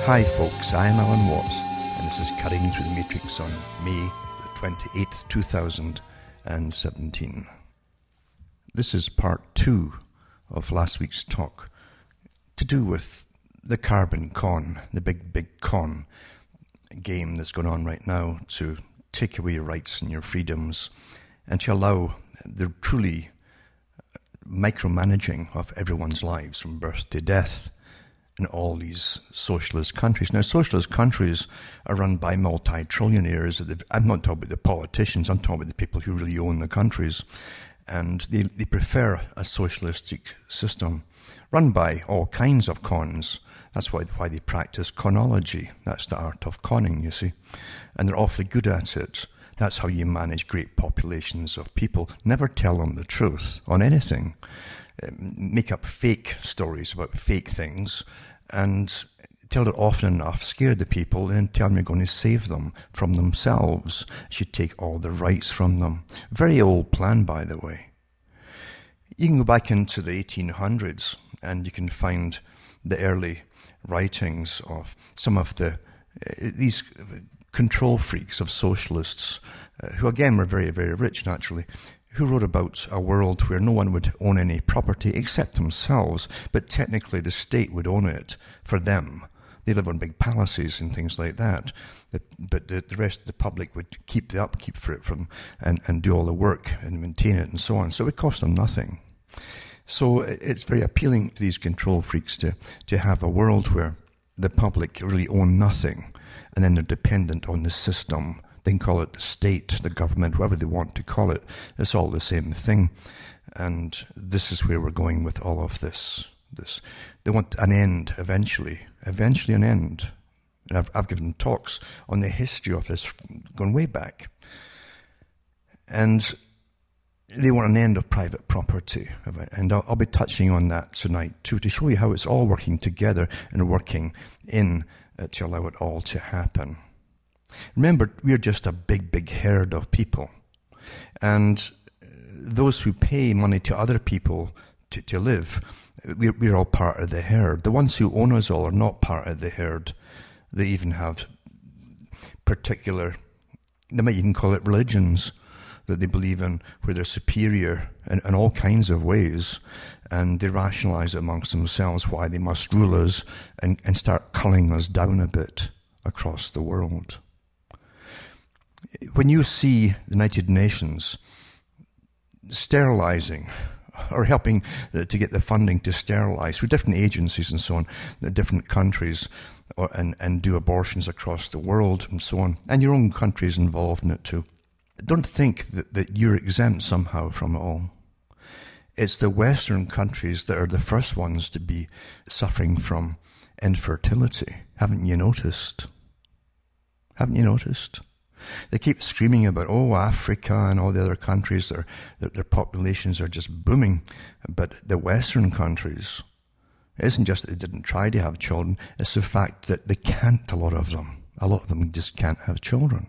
Hi folks, I'm Alan Watts, and this is Cutting Through the Matrix on May the 28th, 2017. This is part 2 of last week's talk, to do with the carbon con, the big con game that's going on right now to take away your rights and your freedoms and to allow the truly micromanaging of everyone's lives from birth to death in all these socialist countries. Now, socialist countries are run by multi-trillionaires. I'm not talking about the politicians, I'm talking about the people who really own the countries. And they prefer a socialistic system run by all kinds of cons. That's why they practice conology. That's the art of conning, you see. And they're awfully good at it. That's how you manage great populations of people. Never tell them the truth on anything. Make up fake stories about fake things and tell it often enough, scare the people, and tell them you're going to save them from themselves. You should take all the rights from them. Very old plan, by the way. You can go back into the 1800s and you can find the early writings of some of these control freaks of socialists, who again were very, very rich naturally, who wrote about a world where no one would own any property except themselves, but technically the state would own it for them. They live on big palaces and things like that, but the rest of the public would keep the upkeep for it and do all the work and maintain it and so on. So it would cost them nothing. So it's very appealing to these control freaks to have a world where the public really own nothing, and then they're dependent on the system. They can call it the state, the government, whatever they want to call it. It's all the same thing. And this is where we're going with all of this. They want an end eventually an end. And I've given talks on the history of this going way back. And they want an end of private property. And I'll be touching on that tonight too, to show you how it's all working together and working in to allow it all to happen. Remember, we're just a big herd of people. And those who pay money to other people to live, we're all part of the herd. The ones who own us all are not part of the herd. They even have particular, they might even call it religions that they believe in, where they're superior in all kinds of ways. And they rationalize it amongst themselves why they must rule us and start culling us down a bit across the world. When you see the United Nations sterilizing or helping to get the funding to sterilize through different agencies and so on, the different countries, and do abortions across the world and so on, and your own country is involved in it too, don't think that you're exempt somehow from it all. It's the Western countries that are the first ones to be suffering from infertility. Haven't you noticed? Haven't you noticed? They keep screaming about, Africa and all the other countries, their populations are just booming. But the Western countries, it isn't just that they didn't try to have children, it's the fact that they can't, a lot of them. A lot of them just can't have children.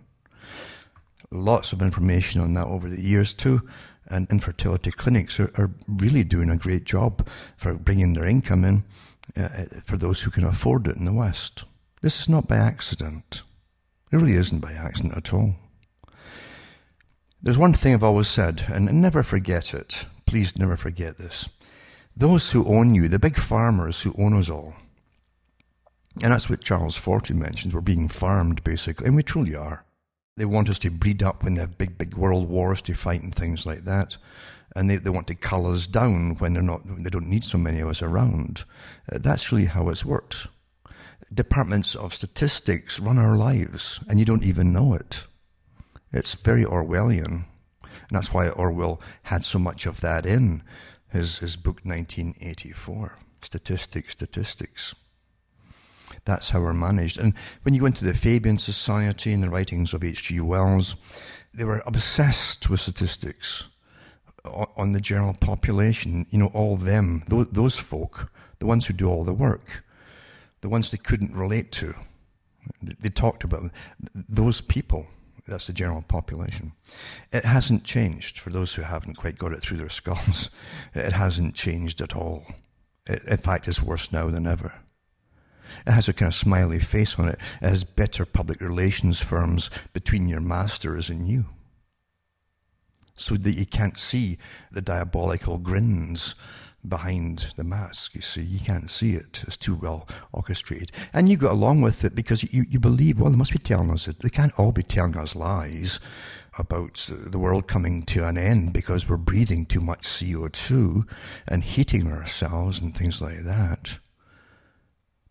Lots of information on that over the years too. And infertility clinics are really doing a great job for bringing their income in for those who can afford it in the West. This is not by accident. It really isn't by accident at all. There's one thing I've always said, and never forget it. Please never forget this. Those who own you, the big farmers who own us all, and that's what Charles Forty mentions, we're being farmed basically, and we truly are. They want us to breed up when they have big world wars to fight and things like that. And they want to cull us down when they don't need so many of us around. That's really how it's worked. Departments of statistics run our lives, and you don't even know it. It's very Orwellian, and that's why Orwell had so much of that in his book 1984, Statistics. That's how we're managed. And when you go into the Fabian Society and the writings of H.G. Wells, they were obsessed with statistics on the general population. All them, those folk, the ones who do all the work, the ones they couldn't relate to. They talked about those people. That's the general population. It hasn't changed for those who haven't quite got it through their skulls. It hasn't changed at all. In fact, it's worse now than ever. It has a kind of smiley face on it. It has better public relations firms between your masters and you, so that you can't see the diabolical grins behind the mask. You see, you can't see it. It's too well orchestrated. And you go along with it because you believe, well, they must be telling us it. They can't all be telling us lies about the world coming to an end because we're breathing too much CO2 and heating ourselves and things like that.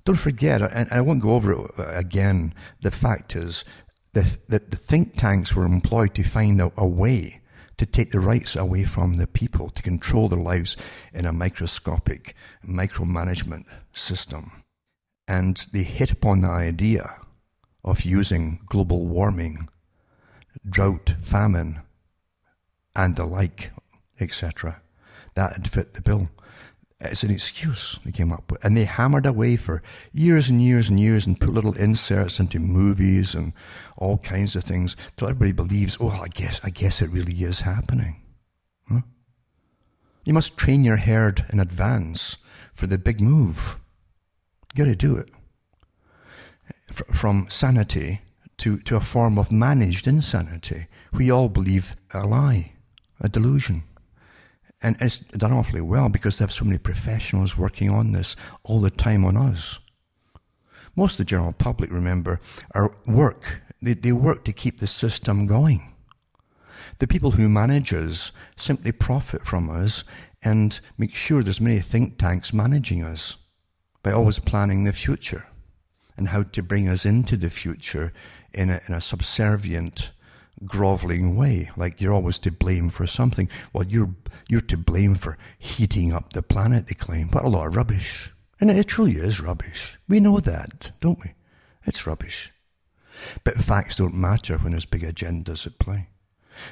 Don't forget, and I won't go over it again, the fact is that the think tanks were employed to find a way to take the rights away from the people, to control their lives in a microscopic micromanagement system. And they hit upon the idea of using global warming, drought, famine, and the like, etc. That had fit the bill. It's an excuse they came up with. And they hammered away for years and years and years and put little inserts into movies and all kinds of things till everybody believes, oh, I guess it really is happening. Huh? You must train your herd in advance for the big move. You got to do it. From sanity to a form of managed insanity. We all believe a lie, a delusion. And it's done awfully well because they have so many professionals working on this all the time on us. Most of the general public, remember, they work to keep the system going. The people who manage us simply profit from us and make sure there's many think tanks managing us by always planning the future and how to bring us into the future in a subservient, groveling way, like you're always to blame for something. Well, you're to blame for heating up the planet, they claim. What a lot of rubbish. And it truly is rubbish. We know that, don't we? It's rubbish. But facts don't matter when there's big agendas at play.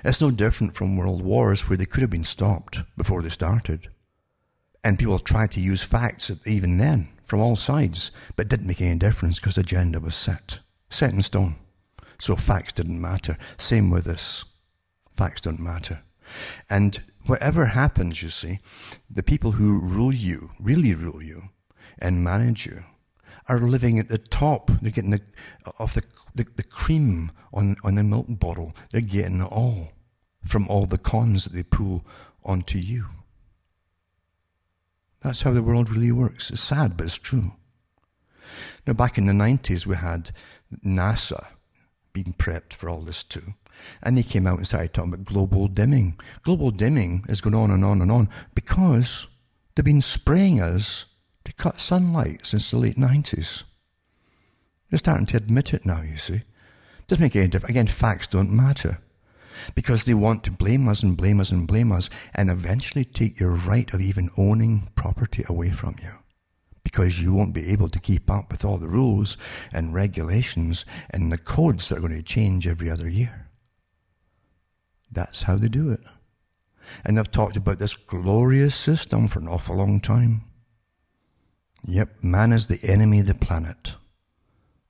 It's no different from world wars where they could have been stopped before they started. And people tried to use facts even then from all sides, but it didn't make any difference because the agenda was set in stone. So facts didn't matter. Same with this. Facts don't matter. And whatever happens, you see, the people who rule you, really rule you, and manage you, are living at the top. They're getting the cream on the milk bottle. They're getting it all from all the cons that they pull onto you. That's how the world really works. It's sad, but it's true. Now, back in the 90s, we had NASA being prepped for all this too. And they came out and started talking about global dimming. Global dimming is going on and on and on because they've been spraying us to cut sunlight since the late 90s. They're starting to admit it now, you see. Doesn't make any difference. Again, facts don't matter because they want to blame us and blame us and blame us and eventually take your right of even owning property away from you, because you won't be able to keep up with all the rules and regulations and the codes that are going to change every other year. That's how they do it. And they've talked about this glorious system for an awful long time. Yep, man is the enemy of the planet.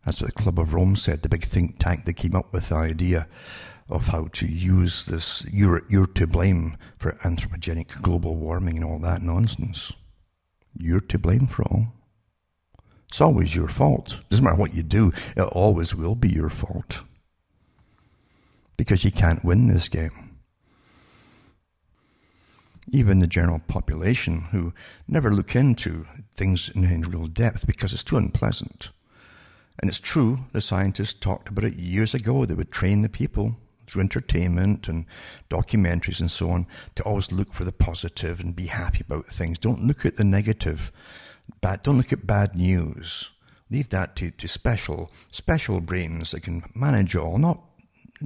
That's what the Club of Rome said, the big think tank that came up with the idea of how to use this, you're to blame for anthropogenic global warming and all that nonsense. You're to blame for all. It's always your fault. Doesn't matter what you do, it always will be your fault. Because you can't win this game. Even the general population who never look into things in any real depth because it's too unpleasant. And it's true, the scientists talked about it years ago. They would train the people through entertainment and documentaries and so on to always look for the positive and be happy about things. Don't look at the negative. Don't look at bad news. Leave that to special brains that can manage it all.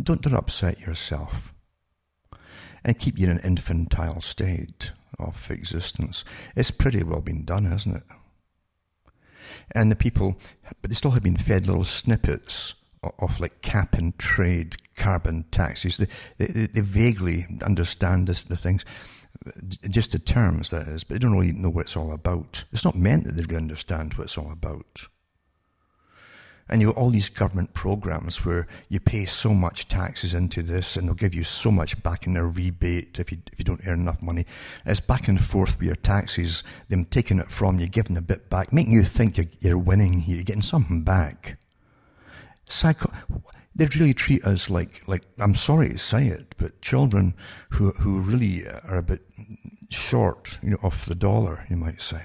Don't upset yourself and keep you in an infantile state of existence. It's pretty well been done, hasn't it? And the people, but they still have been fed little snippets of like cap and trade, carbon taxes. They vaguely understand the things, just the terms, that is, but they don't really know what it's all about. It's not meant that they really understand what it's all about. And you have all these government programs where you pay so much taxes into this and they'll give you so much back in a rebate if you don't earn enough money. It's back and forth with your taxes, them taking it from you, giving a bit back, making you think you're winning here, you're getting something back. They really treat us like, I'm sorry to say it, but children who really are a bit short, of the dollar, you might say.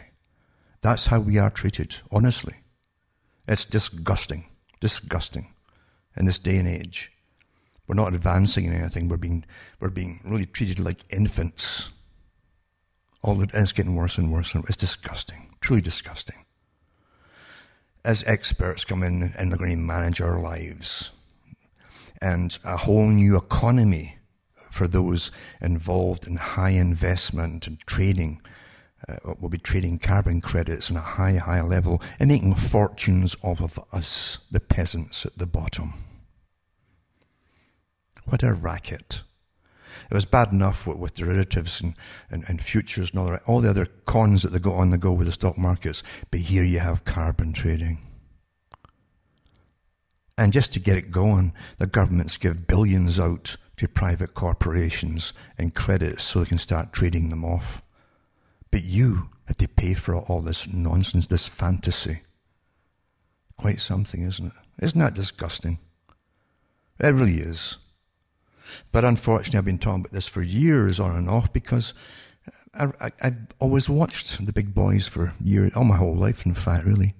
That's how we are treated, honestly. It's disgusting in this day and age. We're not advancing in anything. We're being really treated like infants. And it's getting worse and worse. It's disgusting, truly disgusting. As experts come in and they're going to manage our lives, and a whole new economy for those involved in high investment and trading. We'll be trading carbon credits on a high level and making fortunes off of us, the peasants at the bottom. What a racket. It was bad enough with derivatives and futures and all the other cons that they got on the go with the stock markets, but here you have carbon trading. And just to get it going, the governments give billions out to private corporations and credits so they can start trading them off. But you have to pay for all this nonsense, this fantasy. Quite something, isn't it? Isn't that disgusting? It really is. But unfortunately, I've been talking about this for years on and off because I've always watched the big boys for years, all my whole life, in fact, really.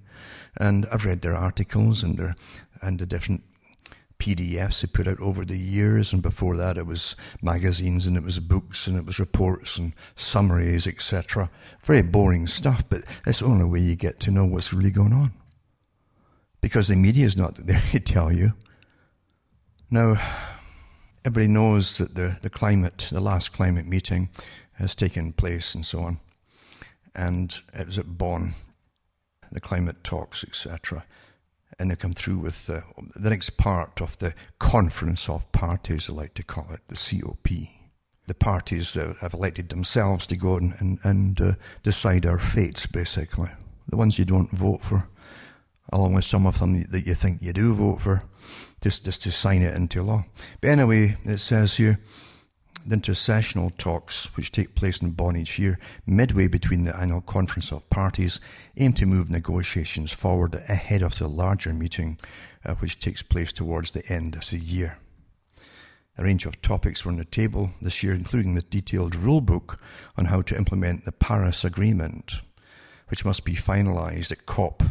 And I've read their articles and the different PDFs they put out over the years, and before that it was magazines and it was books and it was reports and summaries, etc. Very boring stuff, but it's the only way you get to know what's really going on. Because the media is not there to tell you. Now, everybody knows that the last climate meeting has taken place and so on. And it was at Bonn, the climate talks, etc. And they come through with the next part of the Conference of Parties, I like to call it, the COP. The parties that have elected themselves to go and decide our fates, basically. The ones you don't vote for, along with some of them that you think you do vote for, just to sign it into law. But anyway, it says here, the intersessional talks, which take place in Bonn each year, midway between the annual Conference of Parties, aim to move negotiations forward ahead of the larger meeting, which takes place towards the end of the year. A range of topics were on the table this year, including the detailed rule book on how to implement the Paris Agreement, which must be finalised at COP,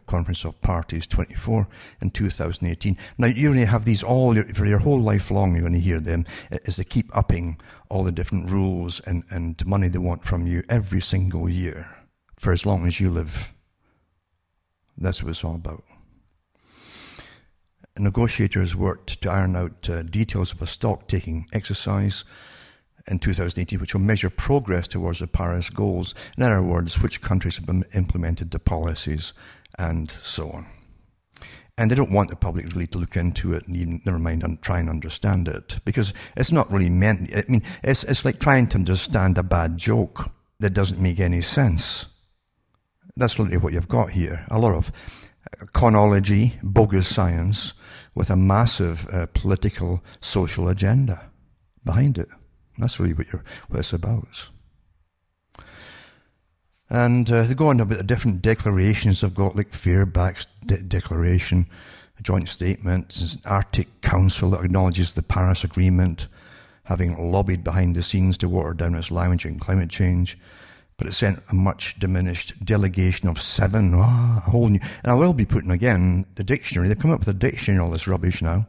Conference of Parties 24 in 2018. Now, you're going to have these for your whole life long, you're going to hear them, as they keep upping all the different rules and money they want from you every single year, for as long as you live. That's what it's all about. Negotiators worked to iron out details of a stock-taking exercise in 2018, which will measure progress towards the Paris goals. In other words, which countries have implemented the policies and so on. And they don't want the public really to look into it, never mind try and understand it, because it's not really meant, I mean, it's like trying to understand a bad joke that doesn't make any sense. That's literally what you've got here. A lot of Conology, bogus science, with a massive political, social agenda behind it. That's really what it's about. And they go on about the different declarations they've got, like Fairbank's declaration, a joint statement, an Arctic Council that acknowledges the Paris Agreement, having lobbied behind the scenes to water down its language and climate change. But it sent a much diminished delegation of 7, a whole new. And I will be putting again the dictionary. They've come up with a dictionary and all this rubbish now.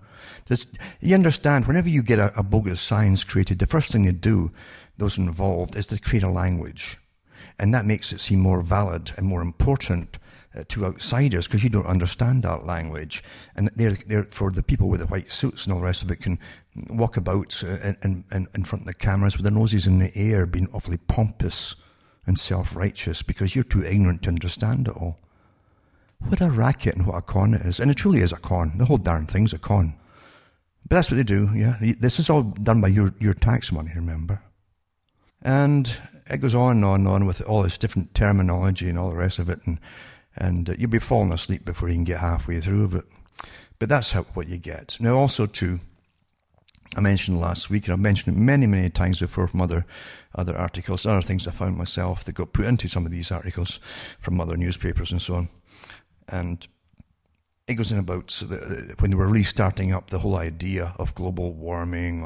You understand, whenever you get a bogus science created, the first thing they do, those involved, is to create a language. And that makes it seem more valid and more important to outsiders, because you don't understand that language. And they're for the people with the white suits and all the rest of it can walk about in front of the cameras with their noses in the air, being awfully pompous and self-righteous because you're too ignorant to understand it all. What a racket and what a con it is. And it truly is a con. The whole darn thing's a con. But that's what they do, yeah. This is all done by your tax money, remember. And it goes on and on and on with all this different terminology and all the rest of it. And And you'll be falling asleep before you can get halfway through of it. But that's what you get. Now also too, I mentioned last week, and I've mentioned it many, many times before from other articles, other things I found myself that got put into some of these articles from other newspapers and so on. And it goes in about when they were really starting up the whole idea of global warming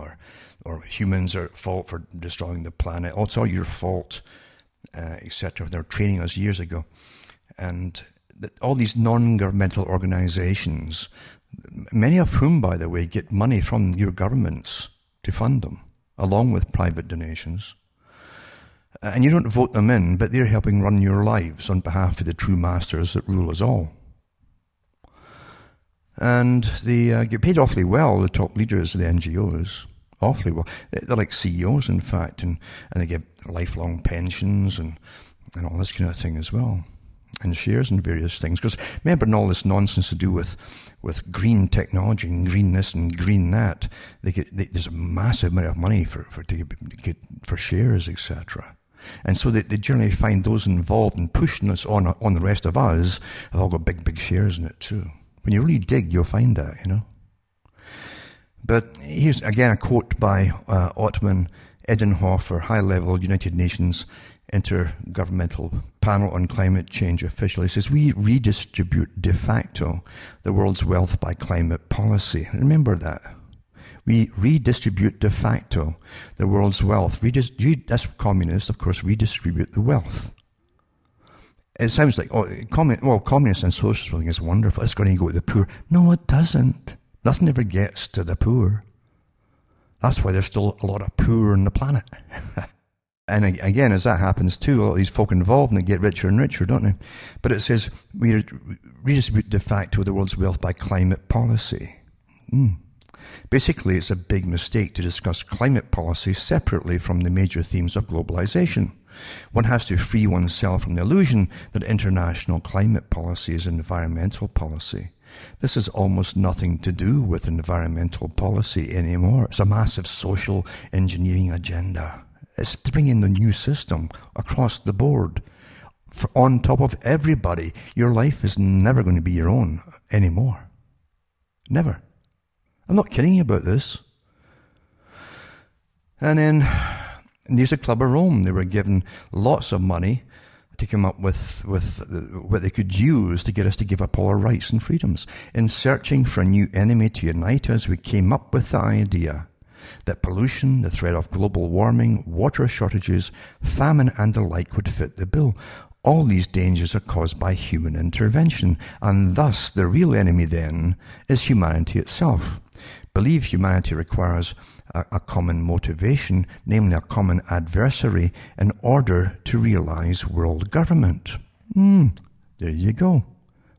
or humans are at fault for destroying the planet. Oh, it's all your fault, etc. They were training us years ago. And all these non-governmental organizations, many of whom, by the way, get money from your governments to fund them, along with private donations. And you don't vote them in, but they're helping run your lives on behalf of the true masters that rule us all. And they get paid awfully well, the top leaders of the NGOs. Awfully well. They're like CEOs, in fact, and they get lifelong pensions and all this kind of thing as well. And shares in various things. Because remember, in all this nonsense to do with green technology and green this and green that, there's a massive amount of money for shares, etc. And so they generally find those involved in pushing us on the rest of us have all got big shares in it too. When you really dig, you'll find that, you know. But here's again a quote by Otman Edenhofer, high-level United Nations Intergovernmental Panel on Climate Change official. He says, we redistribute de facto the world's wealth by climate policy. Remember that. We redistribute de facto the world's wealth. That's communists, of course, redistribute the wealth. It sounds like, communists and socialists think it's wonderful. It's going to go to the poor. No, it doesn't. Nothing ever gets to the poor. That's why there's still a lot of poor on the planet. And again, as that happens too, all these folk involved, and they get richer and richer, don't they? But it says, we redistribute de facto the world's wealth by climate policy. Basically, it's a big mistake to discuss climate policy separately from the major themes of globalization. One has to free oneself from the illusion that international climate policy is environmental policy. This has almost nothing to do with environmental policy anymore. It's a massive social engineering agenda. It's to bring in the new system across the board. On top of everybody, your life is never going to be your own anymore. Never. I'm not kidding you about this. And then, there's a Club of Rome. They were given lots of money to come up with what they could use to get us to give up all our rights and freedoms. In searching for a new enemy to unite us, we came up with the idea that pollution, the threat of global warming, water shortages, famine and the like would fit the bill. All these dangers are caused by human intervention, and thus the real enemy then is humanity itself. Believe humanity requires a common motivation, namely a common adversary, in order to realize world government. There you go.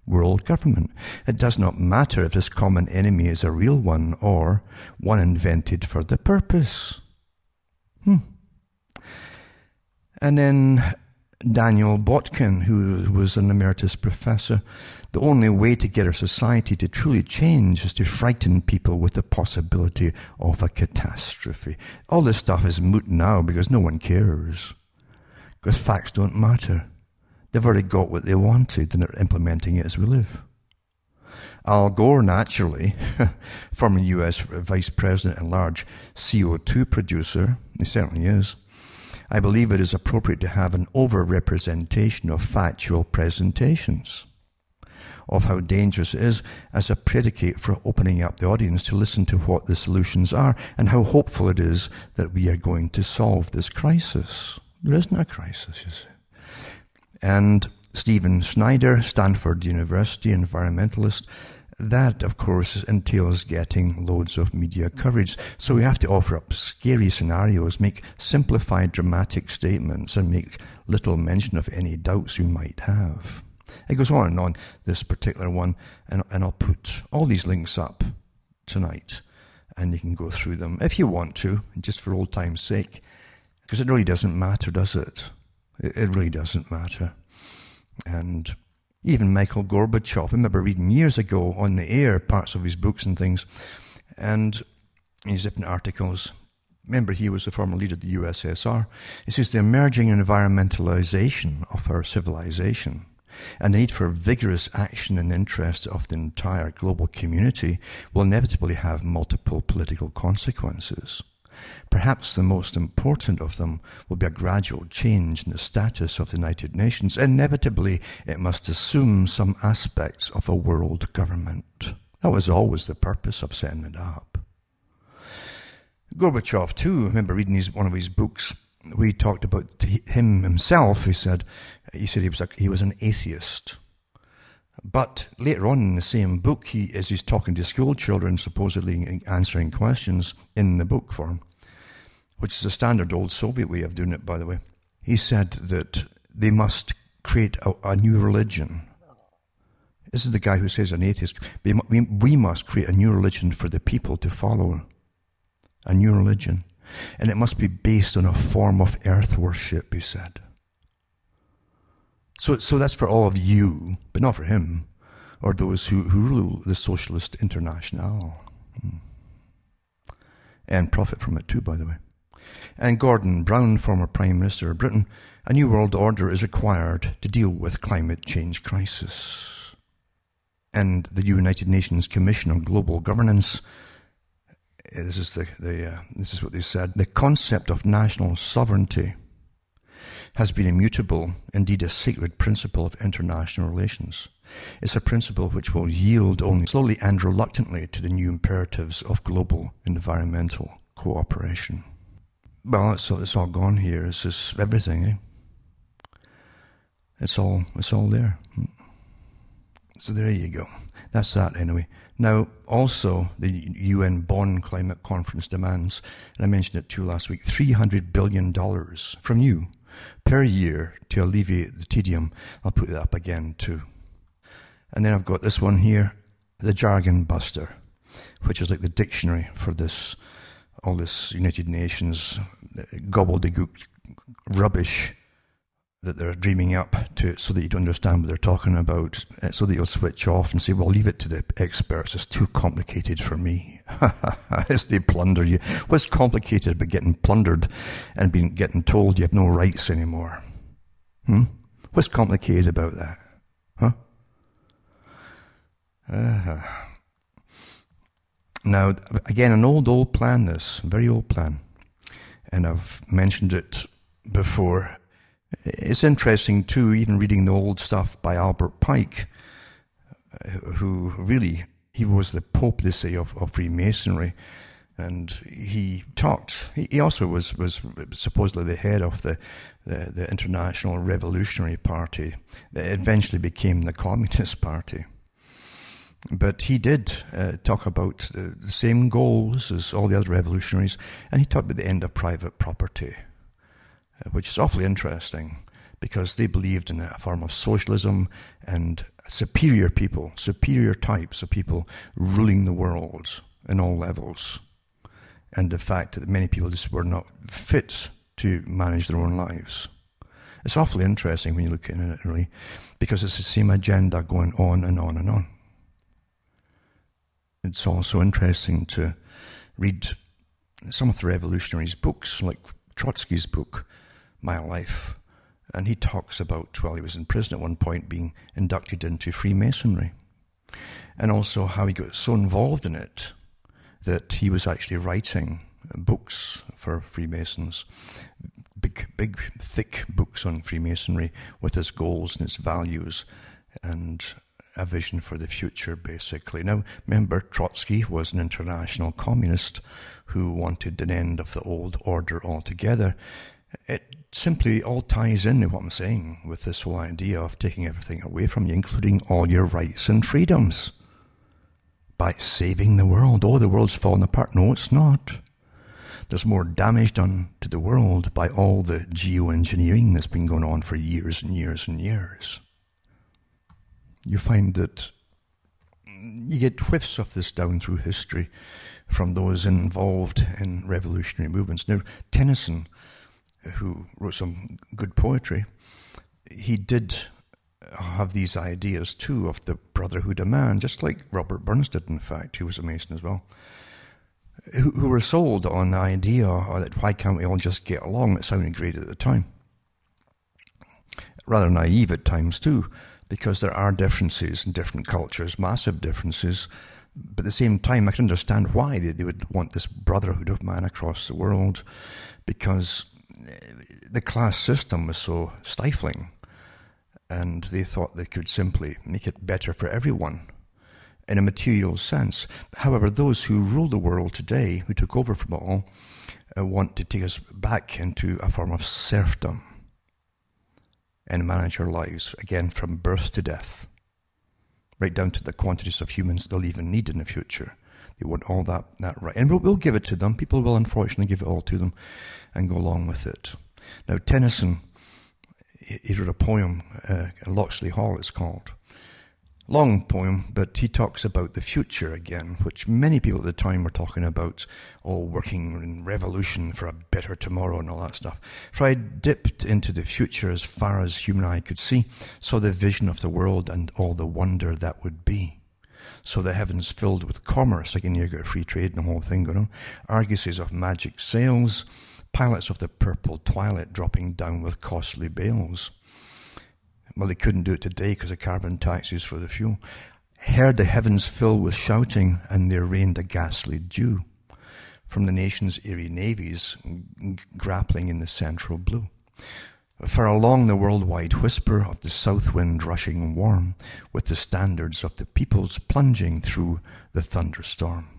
World government. It does not matter if this common enemy is a real one or one invented for the purpose. And then Daniel Botkin, who was an emeritus professor, the only way to get our society to truly change is to frighten people with the possibility of a catastrophe. All this stuff is moot now because no one cares. Because facts don't matter. They've already got what they wanted and they're implementing it as we live. Al Gore, naturally, former US Vice President and large CO2 producer, he certainly is. I believe it is appropriate to have an over-representation of factual presentations of how dangerous it is as a predicate for opening up the audience to listen to what the solutions are and how hopeful it is that we are going to solve this crisis. There isn't a crisis, you see. And Stephen Snyder, Stanford University environmentalist, that, of course, entails getting loads of media coverage. So we have to offer up scary scenarios, make simplified dramatic statements, and make little mention of any doubts we might have. It goes on and on, this particular one, and I'll put all these links up tonight, and you can go through them if you want to, just for old time's sake, because it really doesn't matter, does it? It really doesn't matter. And even Michael Gorbachev, I remember reading years ago on the air parts of his books and things, and his different articles. Remember, he was the former leader of the USSR. He says the emerging environmentalization of our civilization and the need for vigorous action in the interest of the entire global community will inevitably have multiple political consequences. Perhaps the most important of them will be a gradual change in the status of the United Nations. Inevitably, it must assume some aspects of a world government. That was always the purpose of setting it up. Gorbachev, too, I remember reading one of his books where he talked about him himself. He said he was an atheist. But later on in the same book, as he's talking to school children, supposedly answering questions in the book form, which is a standard old Soviet way of doing it, by the way, he said that they must create a new religion. This is the guy who says an atheist. We must create a new religion for the people to follow. A new religion. And it must be based on a form of earth worship, he said. So that's for all of you, but not for him, or those who rule the Socialist International. And profit from it too, by the way. And Gordon Brown, former Prime Minister of Britain, a new world order is required to deal with climate change crisis. And the United Nations Commission on Global Governance, this is what they said, the concept of national sovereignty has been immutable, indeed a sacred principle of international relations. It's a principle which will yield only slowly and reluctantly to the new imperatives of global environmental cooperation. Well, it's all gone here. It's just everything, eh? It's all there. So there you go. That's that anyway. Now, also, the UN Bonn Climate Conference demands, and I mentioned it too last week, $300 billion from you per year to alleviate the tedium. I'll put that up again too. And then I've got this one here, the Jargon Buster, which is like the dictionary for all this United Nations gobbledygook rubbish that they're dreaming up so that you don't understand what they're talking about, so that you'll switch off and say, well, leave it to the experts. It's too complicated for me. As they plunder you. What's complicated about getting plundered and getting told you have no rights anymore? What's complicated about that? Now, again, an old plan, this, very old plan. And I've mentioned it before. It's interesting, too, even reading the old stuff by Albert Pike, who really, he was the Pope, they say, of Freemasonry. And he also was supposedly the head of the International Revolutionary Party that eventually became the Communist Party. But he did talk about the same goals as all the other revolutionaries, and he talked about the end of private property, which is awfully interesting because they believed in a form of socialism and superior people, superior types of people ruling the world in all levels, and the fact that many people just were not fit to manage their own lives. It's awfully interesting when you look at it, really, because it's the same agenda going on and on and on. It's also interesting to read some of the revolutionaries' books, like Trotsky's book, My Life. And he talks about, well, he was in prison at one point, being inducted into Freemasonry. And also how he got so involved in it that he was actually writing books for Freemasons, big, thick books on Freemasonry with its goals and its values and a vision for the future, basically. Now, remember, Trotsky was an international communist who wanted an end of the old order altogether. It simply all ties in with what I'm saying with this whole idea of taking everything away from you, including all your rights and freedoms, by saving the world. Oh, the world's falling apart. No, it's not. There's more damage done to the world by all the geoengineering that's been going on for years and years and years. You find that you get whiffs of this down through history from those involved in revolutionary movements. Now, Tennyson, who wrote some good poetry, he did have these ideas too of the Brotherhood of Man, just like Robert Burns did, in fact. He was a Mason as well, who were sold on the idea that why can't we all just get along? It sounded great at the time. Rather naive at times too. because there are differences in different cultures, massive differences. But at the same time, I can understand why they would want this brotherhood of man across the world, because the class system was so stifling, and they thought they could simply make it better for everyone in a material sense. However, those who rule the world today, who took over from it all, want to take us back into a form of serfdom and manage our lives, again, from birth to death, right down to the quantities of humans they'll even need in the future. They want all that right. And we'll give it to them. People will unfortunately give it all to them and go along with it. Now, Tennyson, he wrote a poem, Locksley Hall it's called. Long poem, but he talks about the future again, which many people at the time were talking about, working in revolution for a better tomorrow and all that stuff. For I dipped into the future as far as human eye could see, saw the vision of the world and all the wonder that would be. So the heavens filled with commerce, again you got free trade and the whole thing going on, arguses of magic sails, pilots of the purple twilight dropping down with costly bales. Well, they couldn't do it today because of carbon taxes for the fuel. Heard the heavens fill with shouting, and there rained a ghastly dew from the nation's airy navies grappling in the central blue. For along the worldwide whisper of the south wind rushing warm, with the standards of the peoples plunging through the thunderstorm,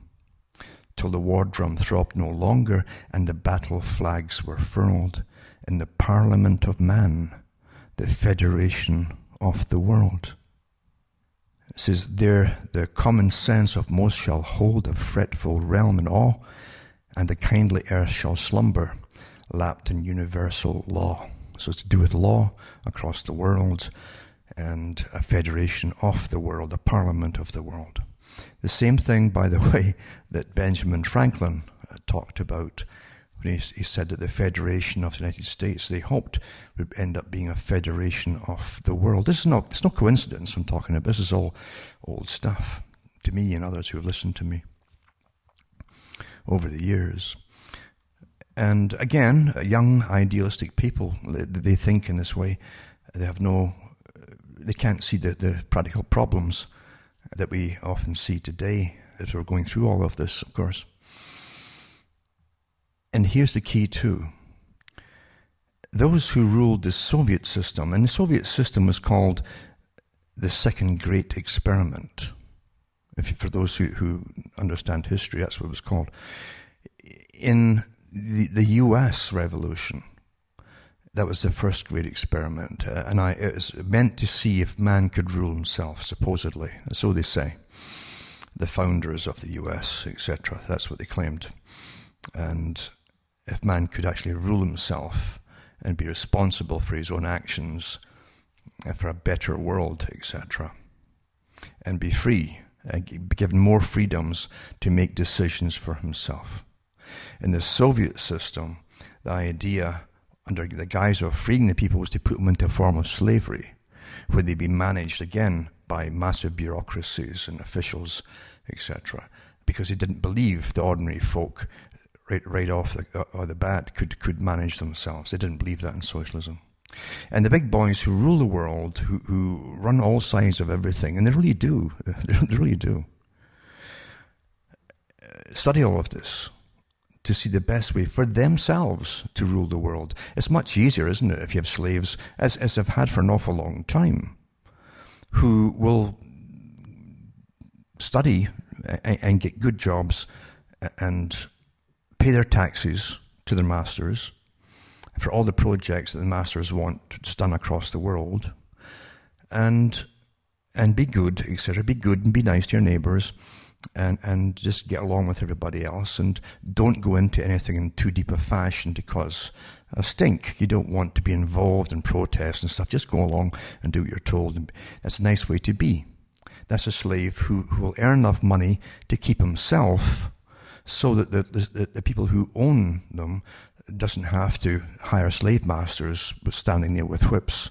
till the war drum throbbed no longer, and the battle flags were furled in the Parliament of Man, the Federation of the world. It says, there the common sense of most shall hold a fretful realm in awe, and the kindly earth shall slumber, lapped in universal law. So it's to do with law across the world, and a federation of the world, a parliament of the world. The same thing, by the way, that Benjamin Franklin talked about when he said that the Federation of the United States, they hoped, would end up being a federation of the world. It's no coincidence I'm talking about. This is all old stuff to me and others who have listened to me over the years. And again, young idealistic people, they think in this way. They can't see the practical problems that we often see today as we're going through all of this, of course. And here's the key too. Those who ruled the Soviet system, and the Soviet system was called the Second Great Experiment. For those who understand history, that's what it was called. In the US Revolution, that was the first great experiment, and it was meant to see if man could rule himself, supposedly. So they say. The founders of the US, etc. That's what they claimed. And if man could actually rule himself and be responsible for his own actions, for a better world, etc., and be free, be given more freedoms to make decisions for himself. In the Soviet system, the idea, under the guise of freeing the people, was to put them into a form of slavery, where they'd be managed again by massive bureaucracies and officials, etc., because they didn't believe the ordinary folk right off the bat could manage themselves. They didn't believe that in socialism. And the big boys who rule the world, who run all sides of everything, and they really do, they really do, study all of this to see the best way for themselves to rule the world. It's much easier, isn't it, if you have slaves, as I've had for an awful long time, who will study and get good jobs and pay their taxes to their masters for all the projects that the masters want done across the world, and be good, etc. Be good and be nice to your neighbours, and just get along with everybody else, and don't go into anything in too deep a fashion to cause a stink. You don't want to be involved in protests and stuff. Just go along and do what you're told. And that's a nice way to be. That's a slave who will earn enough money to keep himself, so that the people who own them doesn't have to hire slave masters standing there with whips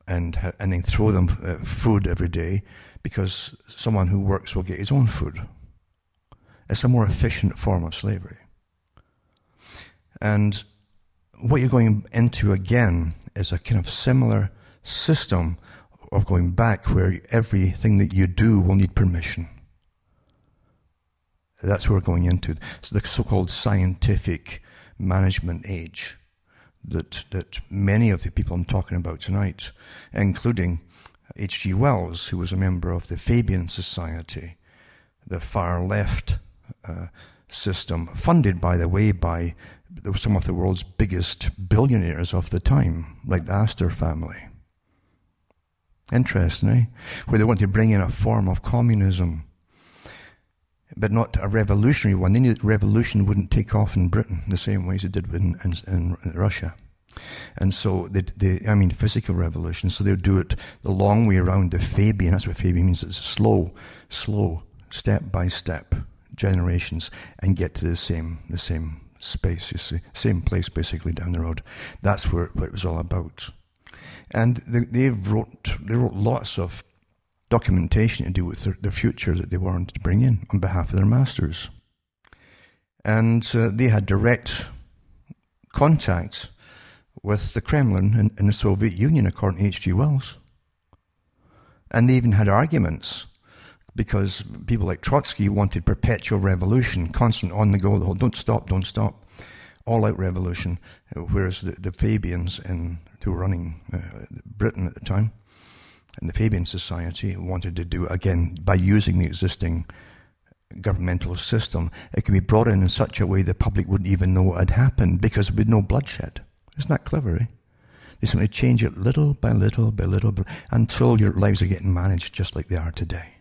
and then throw them food every day, because someone who works will get his own food. It's a more efficient form of slavery. And what you're going into again is a kind of similar system of going back, where everything that you do will need permission. That's what we're going into. So the so-called scientific management age that many of the people I'm talking about tonight, including H.G. Wells, who was a member of the Fabian Society, the far left system, funded, by the way, by some of the world's biggest billionaires of the time, like the Astor family. Interesting, eh? Where they want to bring in a form of communism, but not a revolutionary one. They knew that revolution wouldn't take off in Britain the same way as it did in Russia. And so I mean physical revolution, so they'll do it the long way around, the Fabian. That's what Fabian means. It's slow, step by step, generations, and get to the same space, you see, same place basically down the road. That's what it was all about. And they wrote lots of documentation to do with their future that they wanted to bring in on behalf of their masters. And they had direct contact with the Kremlin in the Soviet Union, according to H.G. Wells. And they even had arguments, because people like Trotsky wanted perpetual revolution, constant on the go, the whole don't stop, all-out revolution, whereas the Fabians who were running Britain at the time, and the Fabian Society wanted to do, again, by using the existing governmental system, it can be brought in such a way the public wouldn't even know what had happened, because there would be no bloodshed. Isn't that clever, eh? They simply change it little by little by little, until your lives are getting managed just like they are today.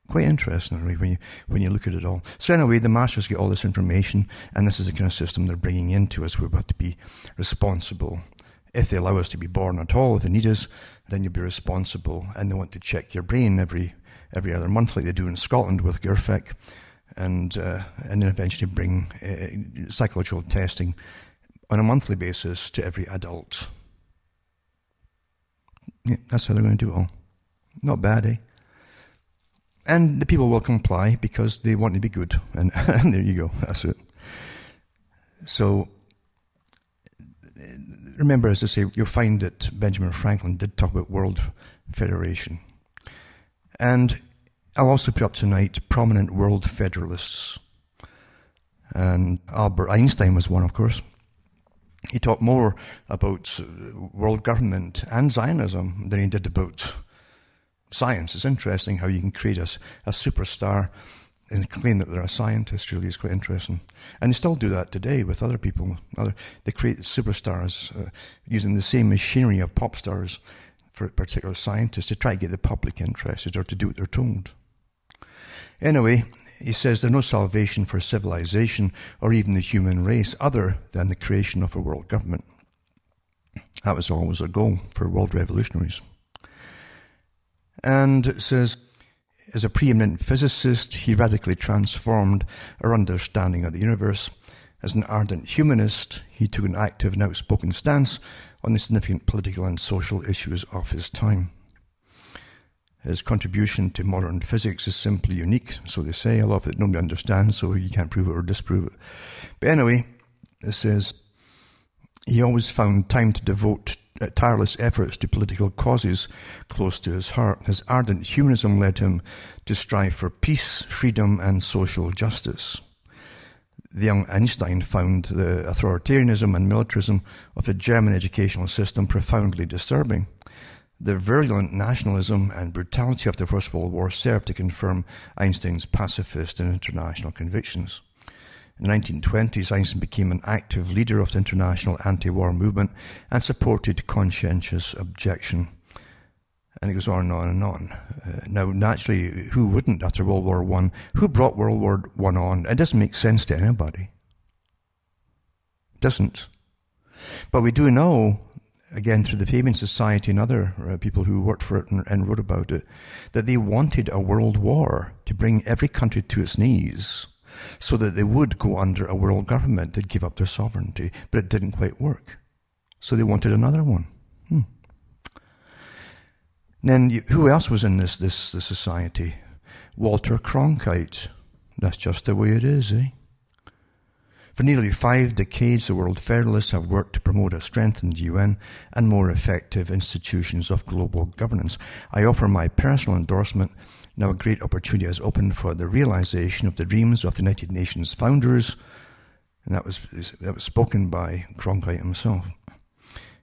Quite interesting, really, when you look at it all. So anyway, the masters get all this information, and this is the kind of system they're bringing into us. We're about to be responsible. If they allow us to be born at all, if they need us, then you'll be responsible. And they want to check your brain every other month, like they do in Scotland with Gerfec, and then eventually bring psychological testing on a monthly basis to every adult. Yeah, that's how they're going to do it all. Not bad, eh? And the people will comply because they want to be good. And there you go. That's it. So, remember, as I say, you'll find that Benjamin Franklin did talk about World Federation. And I'll also put up tonight prominent World Federalists. And Albert Einstein was one, of course. He talked more about world government and Zionism than he did about science. It's interesting how you can create a superstar and claim that they're a scientist. Really is quite interesting. And they still do that today with other people. They create superstars using the same machinery of pop stars for particular scientists to try to get the public interested or to do what they're told. Anyway, he says there's no salvation for civilization or even the human race other than the creation of a world government. That was always a goal for world revolutionaries. And it says, as a preeminent physicist, he radically transformed our understanding of the universe. As an ardent humanist, he took an active and outspoken stance on the significant political and social issues of his time. His contribution to modern physics is simply unique, so they say. A lot of it nobody understands, so you can't prove it or disprove it. But anyway, it says, he always found time to devote tireless efforts to political causes close to his heart. His ardent humanism led him to strive for peace, freedom, and social justice. The young Einstein found the authoritarianism and militarism of the German educational system profoundly disturbing. The virulent nationalism and brutality of the First World War served to confirm Einstein's pacifist and international convictions. In the 1920s, Einstein became an active leader of the international anti-war movement and supported conscientious objection. And it goes on and on and on. Now, naturally, who wouldn't after World War I? Who brought World War I on? It doesn't make sense to anybody. It doesn't. But we do know, again, through the Fabian Society and other people who worked for it and wrote about it, that they wanted a world war to bring every country to its knees so that they would go under a world government to give up their sovereignty. But it didn't quite work. So they wanted another one. Then, who else was in this society? Walter Cronkite. That's just the way it is, eh? For nearly 5 decades, the World Federalists have worked to promote a strengthened UN and more effective institutions of global governance. I offer my personal endorsement. Now a great opportunity has opened for the realization of the dreams of the United Nations founders, and that was spoken by Cronkite himself.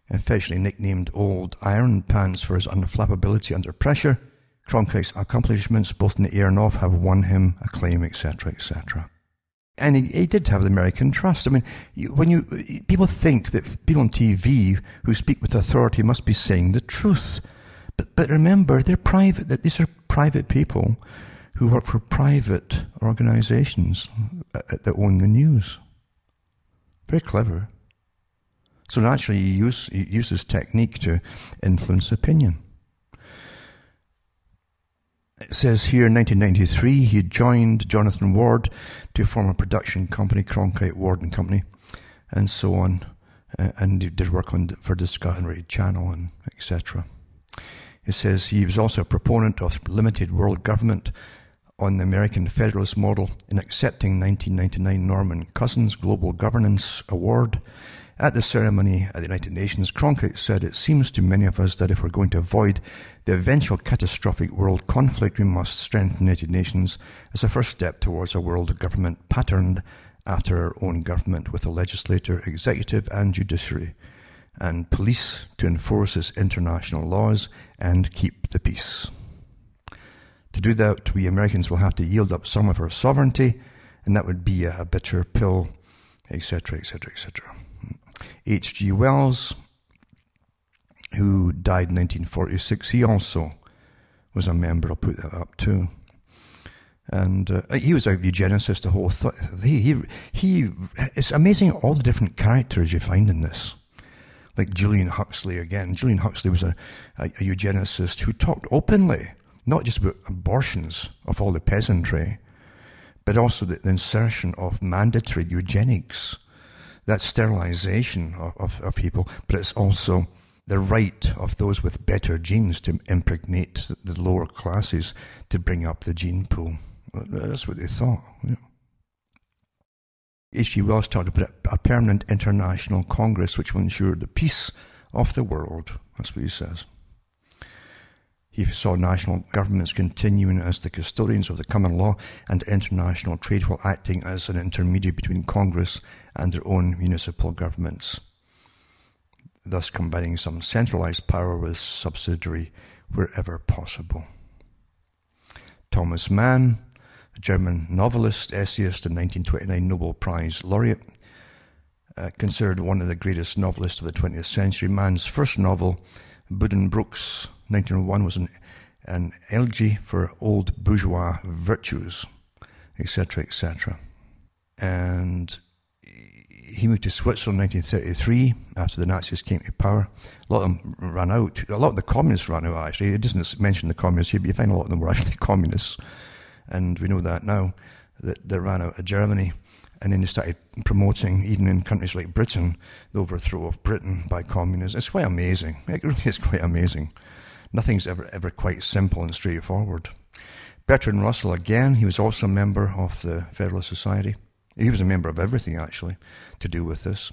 Affectionately nicknamed Old Iron Pants for his unflappability under pressure, Cronkite's accomplishments, both in the air and off, have won him acclaim, etc., etc. And he did have the American trust. I mean, people think that people on TV who speak with authority must be saying the truth. But remember, they're private. These are private people who work for private organizations that own the news. Very clever. So naturally, he uses technique to influence opinion. It says here, in 1993, he joined Jonathan Ward to form a production company, Cronkite, Ward and Company, and so on. And he did work for Discovery Channel and etc. It says he was also a proponent of limited world government on the American Federalist model in accepting 1999 Norman Cousins' Global Governance Award. At the ceremony at the United Nations, Cronkite said, "It seems to many of us that if we're going to avoid the eventual catastrophic world conflict, we must strengthen the United Nations as a first step towards a world government patterned after our own government, with a legislature, executive and judiciary, and police to enforce its international laws and keep the peace. To do that, we Americans will have to yield up some of our sovereignty, and that would be a bitter pill," etc., etc., etc. H.G. Wells, who died in 1946, he also was a member. I'll put that up too. And he was a eugenicist. The whole it's amazing all the different characters you find in this. Like Julian Huxley again. Julian Huxley was a eugenicist who talked openly, not just about abortions of all the peasantry, but also the insertion of mandatory eugenics. That sterilization of people, but it's also the right of those with better genes to impregnate the lower classes to bring up the gene pool. That's what they thought. Yeah. H.G. Wells talked about a permanent international congress which will ensure the peace of the world. That's what he says. He saw national governments continuing as the custodians of the common law and international trade, while acting as an intermediary between Congress and their own municipal governments, thus combining some centralized power with subsidiary wherever possible. Thomas Mann, a German novelist, essayist, and 1929 Nobel Prize laureate, considered one of the greatest novelists of the 20th century. Mann's first novel, Buddenbrooks, 1901, was an elegy for old bourgeois virtues, etc., etc. And he moved to Switzerland in 1933 after the Nazis came to power. A lot of them ran out. A lot of the communists ran out, actually. It doesn't mention the communists here, but you find a lot of them were actually communists. And we know that now, that they ran out of Germany. And then they started promoting, even in countries like Britain, the overthrow of Britain by communism. It's quite amazing. It really is quite amazing. Nothing's ever quite simple and straightforward. Bertrand Russell, again, he was also a member of the Federalist Society. He was a member of everything, actually, to do with this.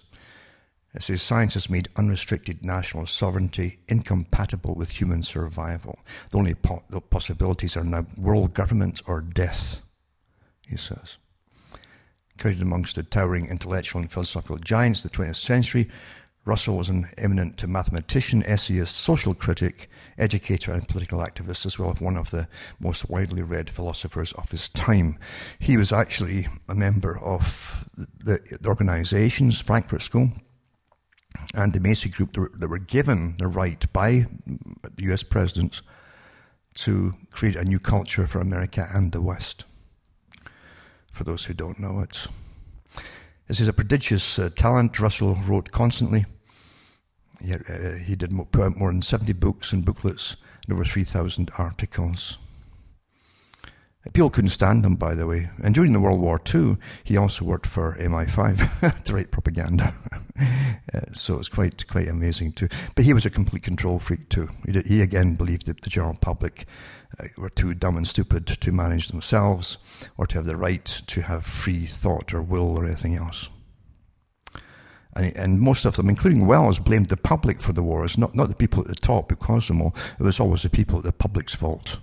It says, "Science has made unrestricted national sovereignty incompatible with human survival. The only possibilities are now world government or death," he says. Counted amongst the towering intellectual and philosophical giants of the 20th century, Russell was an eminent mathematician, essayist, social critic, educator, and political activist, as well as one of the most widely read philosophers of his time. He was actually a member of the organizations, Frankfurt School and the MOECC group, that were given the right by the US presidents to create a new culture for America and the West. For those who don't know it. This is a prodigious talent. Russell wrote constantly. He did put out more than 70 books and booklets and over 3,000 articles. People couldn't stand him, by the way. And during the World War II, he also worked for MI5 to write propaganda. So it's quite amazing too. But he was a complete control freak too. He again believed that the general public were too dumb and stupid to manage themselves or to have the right to have free thought or will or anything else. And most of them, including Wells, blamed the public for the wars, not the people at the top who caused them all. It was always the people at the public's fault.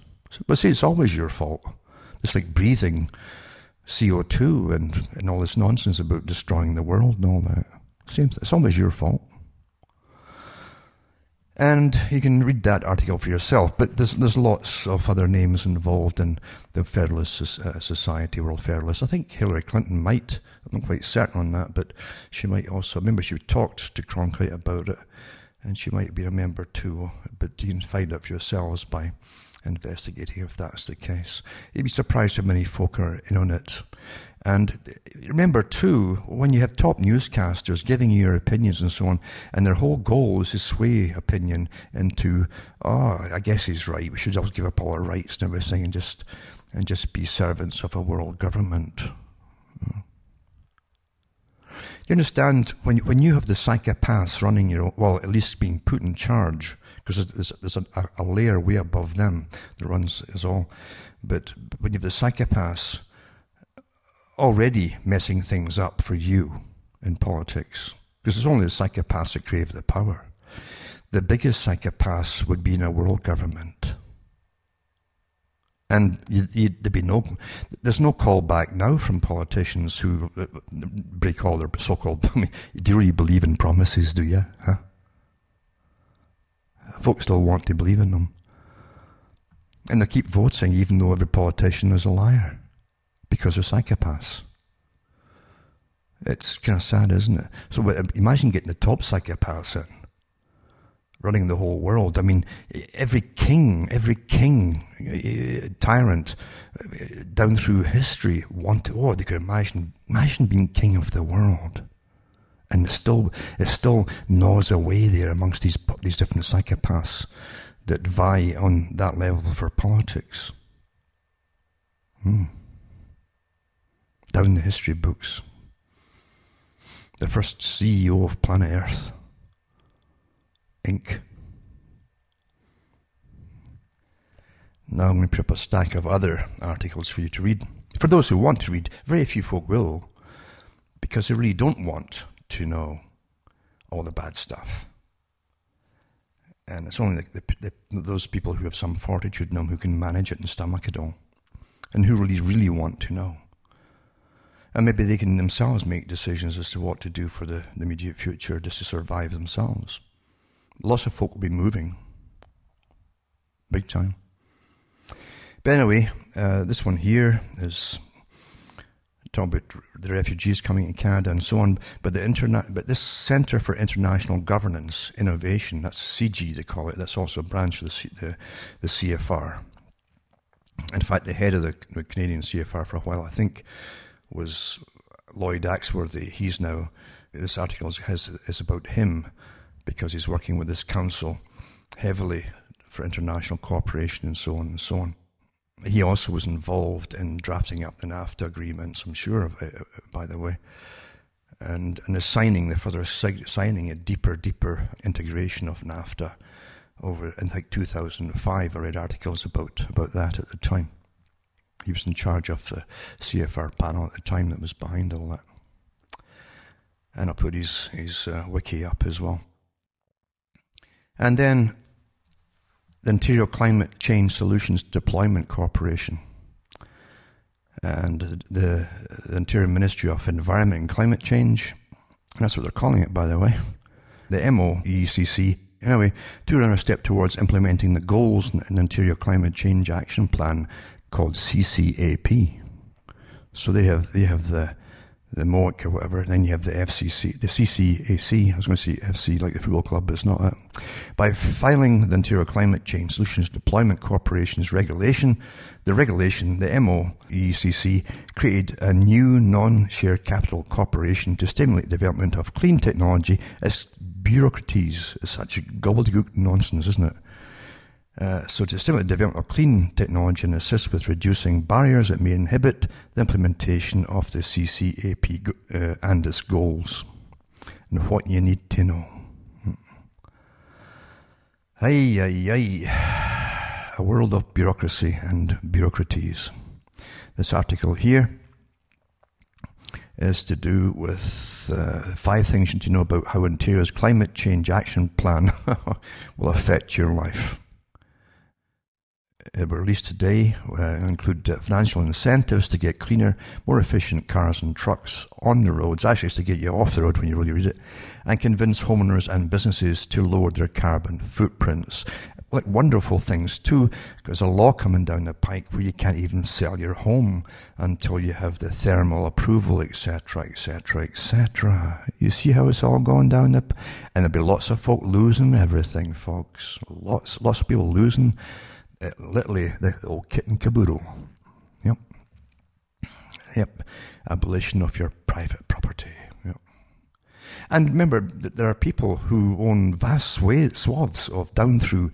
But see, it's always your fault. It's like breathing CO2 and all this nonsense about destroying the world and all that. It's always your fault. And you can read that article for yourself, but there's lots of other names involved in the Federalist Society, World Federalists. I think Hillary Clinton might, I'm not quite certain on that, but she might also, I remember she talked to Cronkite about it, and she might be a member too, but you can find out for yourselves by investigating if that's the case. You'd be surprised how many folk are in on it. And remember too, when you have top newscasters giving you your opinions and so on, and their whole goal is to sway opinion into, I guess he's right, we should all give up all our rights and everything and just be servants of a world government. You understand, when you have the psychopaths running at least being put in charge, because there's a layer way above them that runs is all, but when you have the psychopaths already messing things up for you in politics, because it's only the psychopaths that crave the power. The biggest psychopaths would be in a world government. And there's no callback now from politicians who break all their so-called, do you really believe in promises, do you? Huh? Folks still want to believe in them. And they keep voting even though every politician is a liar. Because they're psychopaths. It's kind of sad, isn't it? So imagine getting the top psychopaths in, running the whole world. I mean, every king, tyrant, down through history they could imagine being king of the world. And it still gnaws away there amongst these different psychopaths that vie on that level for politics. Down the history books. The first CEO of planet Earth, Inc. Now I'm going to put up a stack of other articles for you to read. For those who want to read, very few folk will, because they really don't want to know all the bad stuff. And it's only those people who have some fortitude in them who can manage it and stomach it all, and who really want to know. And maybe they can themselves make decisions as to what to do for the immediate future just to survive themselves. Lots of folk will be moving. Big time. But anyway, this one here is talking about the refugees coming to Canada and so on. But this Centre for International Governance Innovation, that's CIGI they call it, that's also a branch of the CFR. In fact, the head of the Canadian CFR for a while, I think, was Lloyd Axworthy. He's now, this article is about him because he's working with this council heavily for international cooperation and so on and so on. He also was involved in drafting up the NAFTA agreements, I'm sure of it, by the way, and signing a deeper integration of NAFTA over in like 2005. I read articles about that at the time. He was in charge of the CFR panel at the time that was behind all that. And I'll put his wiki up as well. And then the Ontario Climate Change Solutions Deployment Corporation and the Ontario Ministry of Environment and Climate Change. And that's what they're calling it, by the way. The MOECC. Anyway, to another step towards implementing the goals in the Ontario Climate Change Action Plan called CCAP. So they have the MOECC or whatever, and then you have the FCC, the CCAC. I was going to say FC like the football club, but it's not that. By filing the Ontario Climate Change Solutions Deployment Corporation's regulation, the MOECC created a new non-share capital corporation to stimulate development of clean technology. As Bureaucratese is such gobbledygook nonsense, isn't it? So to stimulate the development of clean technology and assist with reducing barriers that may inhibit the implementation of the CCAP and its goals. And what you need to know. A world of bureaucracy and bureaucraties. This article here is to do with with 5 things you need to know about how Ontario's climate change action plan will affect your life. It were released today, include financial incentives to get cleaner, more efficient cars and trucks on the roads. Actually, it's to get you off the road when you really read it, and convince homeowners and businesses to lower their carbon footprints. Like wonderful things too. There's a law coming down the pike where you can't even sell your home until you have the thermal approval, etc., etc., etc. You see how it's all going down and there'll be lots of folk losing everything, folks. Lots of people losing. Literally the old kit and caboodle. Yep. Abolition of your private property. Yep. And remember that there are people who own vast swaths of down through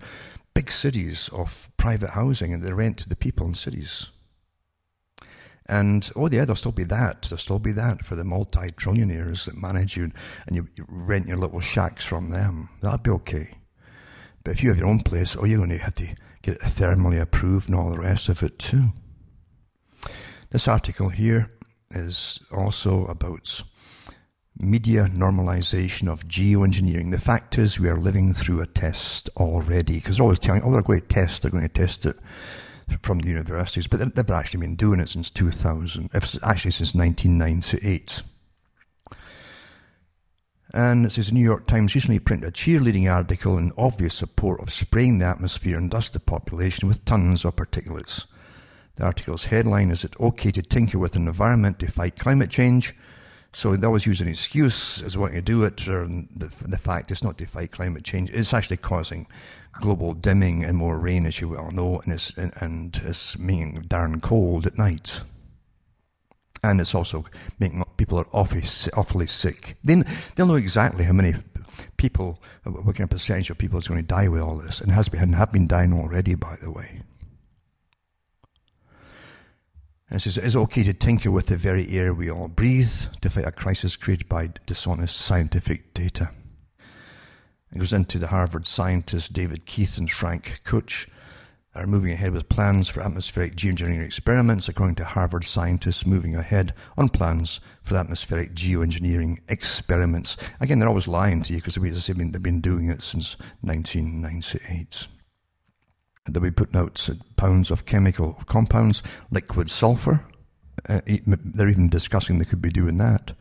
big cities of private housing, and they rent to the people in cities. And there'll still be that. There'll still be that for the multi-trillionaires that manage you, and you rent your little shacks from them. That'd be okay. But if you have your own place, you're going to have to get it thermally approved and all the rest of it too. This article here is also about media normalization of geoengineering. The fact is we are living through a test already, because they're always telling, they're going to test it from the universities, but they've actually been doing it since 2000, actually since 1998. And it says the New York Times recently printed a cheerleading article in obvious support of spraying the atmosphere and dust the population with tons of particulates. The article's headline is, "It okay to tinker with the environment to fight climate change?" So they always use an excuse as wanting to do it, or the fact it's not to fight climate change. It's actually causing global dimming and more rain, as you well know, and it's making darn cold at night. And it's also making people are awfully sick. They'll know exactly how many people, what kind of percentage of people is going to die with all this, and have been dying already, by the way. And it says, it's okay to tinker with the very air we all breathe to fight a crisis created by dishonest scientific data. It goes into the Harvard scientists David Keith and Frank Kuch are moving ahead with plans for atmospheric geoengineering experiments, according to Harvard scientists moving ahead on plans for the atmospheric geoengineering experiments. Again, they're always lying to you, because they've been doing it since 1998. They'll be putting out pounds of chemical compounds, liquid sulfur. They're even discussing they could be doing that.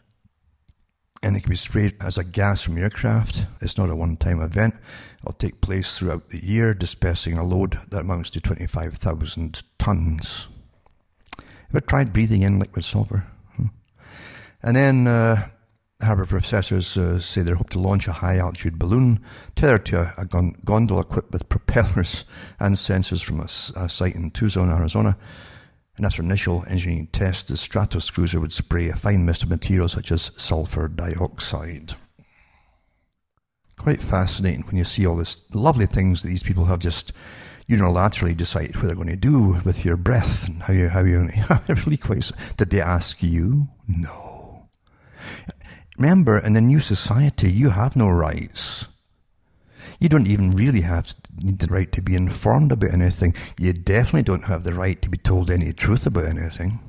And it can be sprayed as a gas from aircraft. It's not a one-time event. It'll take place throughout the year, dispersing a load that amounts to 25,000 tons. Ever tried breathing in liquid sulfur? And then Harvard professors say they hope to launch a high-altitude balloon tethered to a gondola equipped with propellers and sensors from a site in Tucson, Arizona. And after initial engineering tests, the Stratos cruiser would spray a fine mist of materials such as sulfur dioxide. Quite fascinating when you see all these lovely things that these people have just unilaterally decided what they're going to do with your breath and how you really quite. Did they ask you? No. Remember, in the new society, you have no rights. You don't even really need the right to be informed about anything. You definitely don't have the right to be told any truth about anything.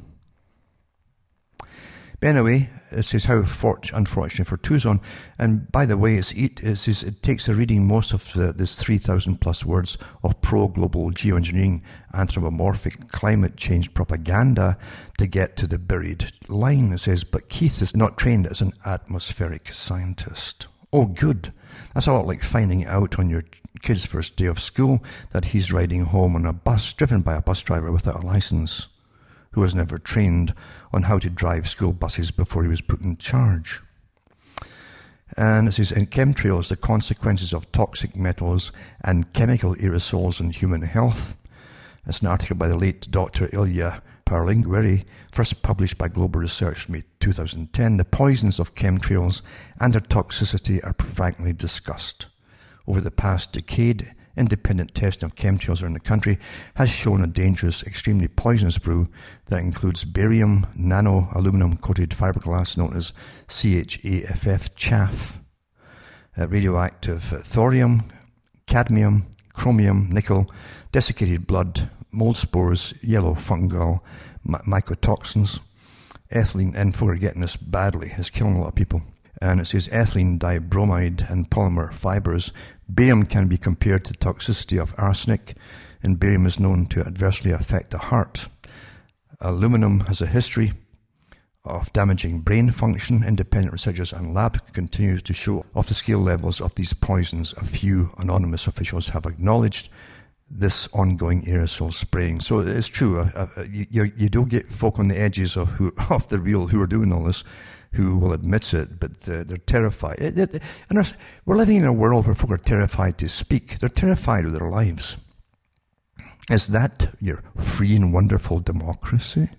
But anyway, it says how unfortunately for Tucson. And by the way, it takes a reading most of this 3,000 plus words of pro-global geoengineering, anthropomorphic climate change propaganda to get to the buried line. It says, but Keith is not trained as an atmospheric scientist. Oh, good. That's a lot like finding out on your kid's first day of school that he's riding home on a bus driven by a bus driver without a license, who was never trained on how to drive school buses before he was put in charge. And it says, in chemtrails, the consequences of toxic metals and chemical aerosols on human health. It's an article by the late Dr. Ilya Parlingueri, first published by Global Research in 2010. The poisons of chemtrails and their toxicity are frankly discussed. Over the past decade, independent testing of chemtrails around the country has shown a dangerous, extremely poisonous brew that includes barium, nano-aluminum-coated fiberglass known as CHAFF, chaff, radioactive thorium, cadmium, chromium, nickel, desiccated blood, mold spores, yellow fungal mycotoxins, ethylene, and forgetting this badly, is killing a lot of people. And it says ethylene dibromide and polymer fibers. Barium can be compared to toxicity of arsenic, and barium is known to adversely affect the heart. Aluminum has a history of damaging brain function. Independent researchers and lab continue to show off the scale levels of these poisons. A few anonymous officials have acknowledged this ongoing aerosol spraying. So it's true. You don't get folk on the edges of the real who are doing all this, who will admit it, but they're terrified. And we're living in a world where folk are terrified to speak. They're terrified of their lives. Is that your free and wonderful democracy?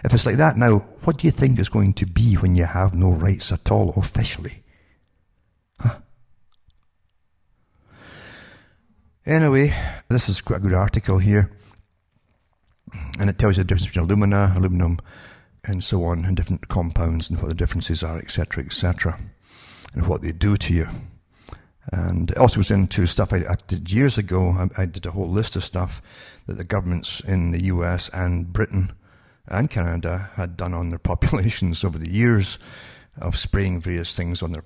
If it's like that now, what do you think is going to be when you have no rights at all officially? Huh? Anyway, this is quite a good article here. And it tells you the difference between alumina, aluminum, and so on, and different compounds and what the differences are, etc., and what they do to you. And it also goes into stuff I did years ago. I did a whole list of stuff that the governments in the US and Britain and Canada had done on their populations over the years of spraying various things on the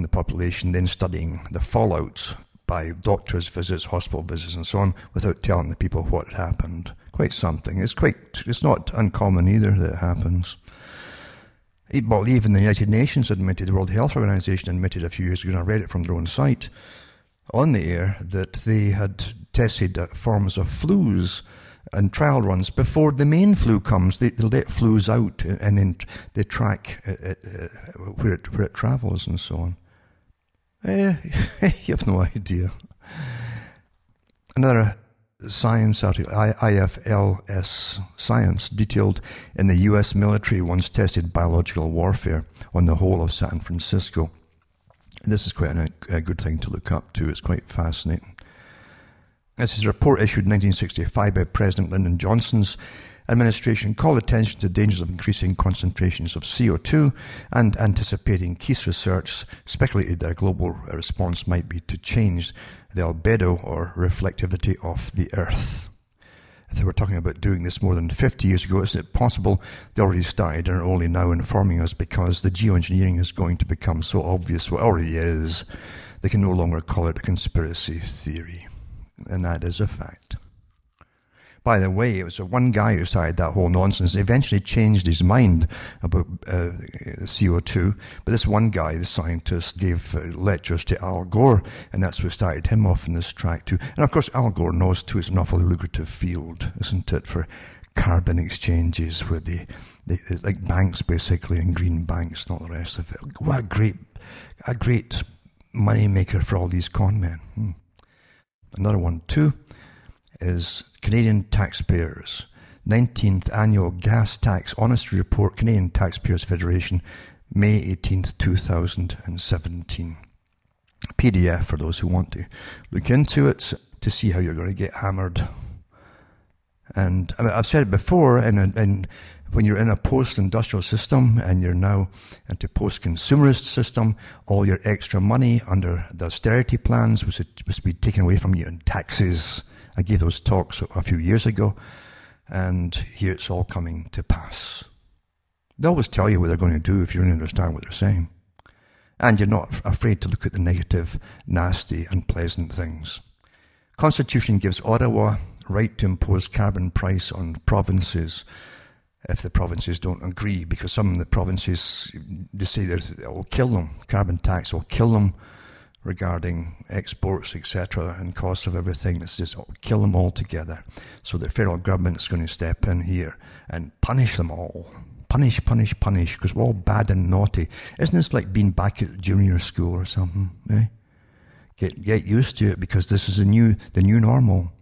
population, then studying the fallout by doctors' visits, hospital visits, and so on, without telling the people what had happened. Quite something. It's not uncommon either that it happens. Well, even the United Nations admitted, the World Health Organization admitted a few years ago, and I read it from their own site on the air, that they had tested forms of flus and trial runs before the main flu comes. They let flus out and then they track where it travels and so on. You have no idea. Another science article, IFLS Science, detailed in the US military once tested biological warfare on the whole of San Francisco. This is quite a good thing to look up to. It's quite fascinating. This is a report issued in 1965 by President Lyndon Johnson's administration, called attention to dangers of increasing concentrations of CO2, and anticipating case research speculated that a global response might be to change the albedo or reflectivity of the Earth. If they were talking about doing this more than 50 years ago, is it possible they already started and are only now informing us because the geoengineering is going to become so obvious? Well, it already is. They can no longer call it a conspiracy theory. And that is a fact. By the way, it was one guy who started that whole nonsense. He eventually changed his mind about CO2. But this one guy, the scientist, gave lectures to Al Gore, and that's what started him off in this track too. And of course, Al Gore knows too, it's an awfully lucrative field, isn't it, for carbon exchanges, where they like banks basically, and green banks and all the rest of it. What a great money maker for all these con men. Another one too is Canadian taxpayers. 19th Annual Gas Tax Honesty Report, Canadian Taxpayers Federation, May 18th, 2017. PDF for those who want to look into it to see how you're going to get hammered. And I mean, I've said it before, and when you're in a post-industrial system and you're now into post-consumerist system, all your extra money under the austerity plans was to be taken away from you in taxes. I gave those talks a few years ago, and here it's all coming to pass. They always tell you what they're going to do if you really understand what they're saying. And you're not afraid to look at the negative, nasty, unpleasant things. Constitution gives Ottawa right to impose carbon price on provinces if the provinces don't agree, because some of the provinces, they say it will kill them. Carbon tax will kill them regarding exports, etc., and cost of everything. It's just kill them all together. So the federal government is going to step in here and punish them all. Punish, because we're all bad and naughty. Isn't this like being back at junior school or something? Eh? Get used to it, because this is the new normal.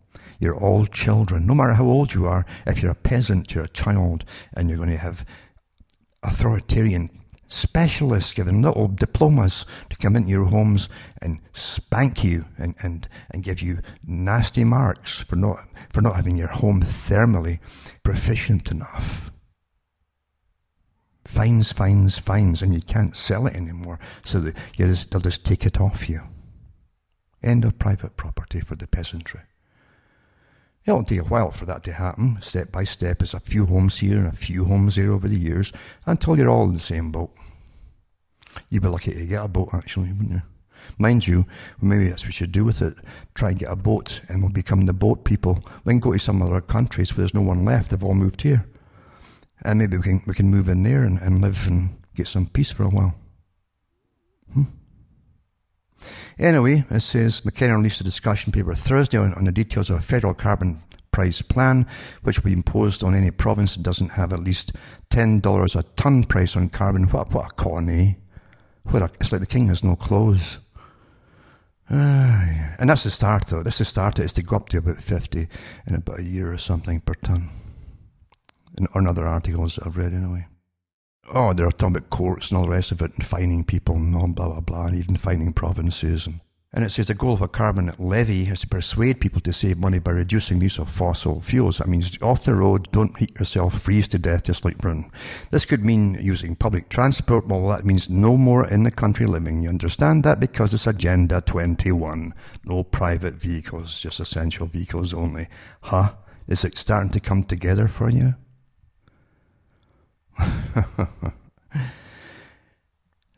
You're all children. No matter how old you are, if you're a peasant, you're a child, and you're going to have authoritarian specialists given little diplomas to come into your homes and spank you and give you nasty marks for not having your home thermally proficient enough. Fines, and you can't sell it anymore, so that they'll just take it off you. End of private property for the peasantry. It'll take a while for that to happen, step by step. It's a few homes here and a few homes there over the years, until you're all in the same boat. You'd be lucky to get a boat, actually, wouldn't you? Mind you, maybe that's what we should do with it. Try and get a boat, and we'll become the boat people. We can go to some other countries where there's no one left. They've all moved here. And maybe we can move in there and live and get some peace for a while. Anyway, it says McKenna released a discussion paper Thursday on the details of a federal carbon price plan, which will be imposed on any province that doesn't have at least $10 a tonne price on carbon. What a con, eh? It's like the king has no clothes. And that's the start, though. That's the start. It's to go up to about 50 in about a year or something per tonne. Or in other articles that I've read, anyway. Oh, they're talking about courts and all the rest of it, and fining people and all blah, blah, blah, and even fining provinces. And it says the goal of a carbon levy is to persuade people to save money by reducing the use of fossil fuels. That means off the road, don't heat yourself, freeze to death just like Britain. This could mean using public transport. Well, that means no more in the country living. You understand that? Because it's Agenda 21. No private vehicles, just essential vehicles only. Huh? Is it starting to come together for you?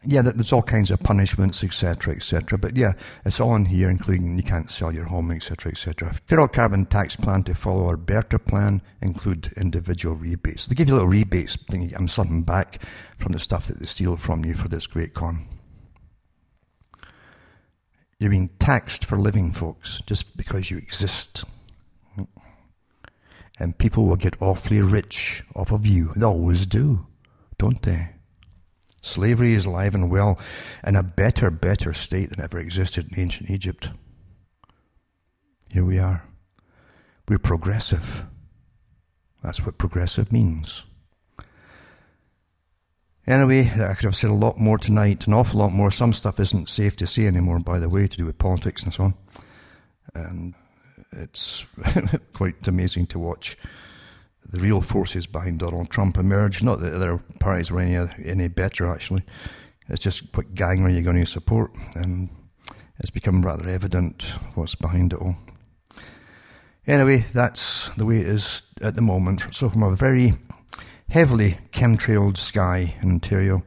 Yeah, there's all kinds of punishments, etc., etc. But yeah, it's all in here, including you can't sell your home, etc., etc. Federal carbon tax plan to follow our Bertrand plan include individual rebates. They give you little rebates, thinking I'm something back from the stuff that they steal from you for this great con. You're being taxed for living, folks, just because you exist. And people will get awfully rich off of you. They always do, don't they? Slavery is alive and well in a better state than ever existed in ancient Egypt. Here we are. We're progressive. That's what progressive means. Anyway, I could have said a lot more tonight, an awful lot more. Some stuff isn't safe to say anymore, by the way, to do with politics and so on. And it's quite amazing to watch the real forces behind Donald Trump emerge. Not that other parties were any better, actually. It's just what gang are you going to support? And it's become rather evident what's behind it all. Anyway, that's the way it is at the moment. So from a very heavily chemtrailed sky in Ontario,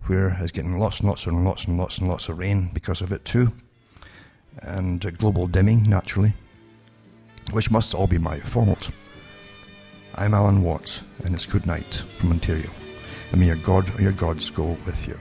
where it's getting lots and lots and lots and lots and lots of rain because of it too, and global dimming, naturally, which must all be my fault. I'm Alan Watts, and it's good night from Ontario. And may your God or your gods go with you.